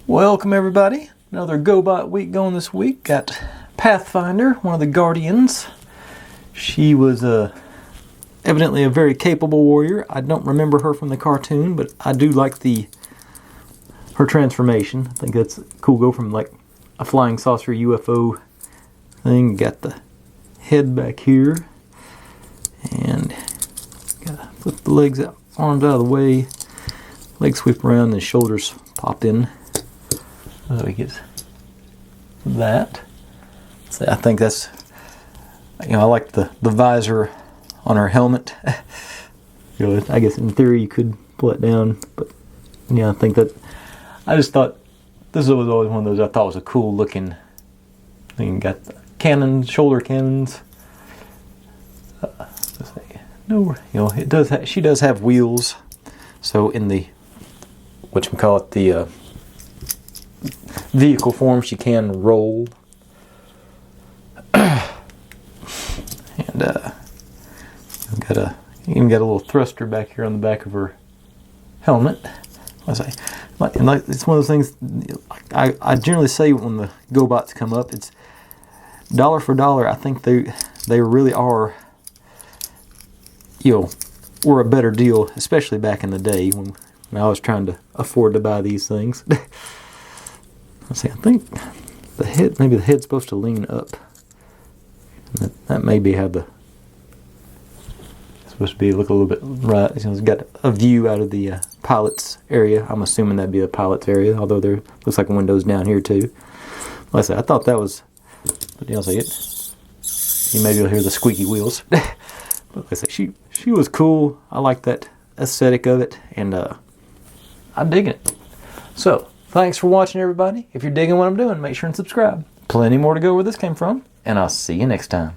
Welcome everybody. Another GoBot week going this week. Got Pathfinder, one of the Guardians. She was evidently a very capable warrior. I don't remember her from the cartoon, but I do like her transformation. I think that's cool. Go from like a flying saucer UFO thing. Got the head back here. And gotta flip the legs out, arms out of the way. Legs sweep around, and shoulders pop in. So he gets that. So I think that's, I like the visor on her helmet. I guess in theory you could pull it down, but yeah, I think that, I just thought this was always one of those I thought was a cool looking thing. Got the cannons, shoulder cannons. No, it does. She does have wheels. So in the whatchamacallit, the vehicle form, she can roll. And even got a little thruster back here on the back of her helmet. It's one of those things. I generally say when the GoBots come up, it's dollar for dollar. I think they really are. Were a better deal, especially back in the day when I was trying to afford to buy these things. Let's see, I think maybe the head's supposed to lean up. That may be how it's supposed to be, look a little bit right. It's got a view out of the pilot's area. I'm assuming that'd be the pilot's area, although there looks like windows down here too. Like I said, I thought that was, but you'll see it. Maybe you'll hear the squeaky wheels. But like I said, she was cool. I like that aesthetic of it, and I'm digging it. So, thanks for watching, everybody. If you're digging what I'm doing, make sure and subscribe. Plenty more to go where this came from, and I'll see you next time.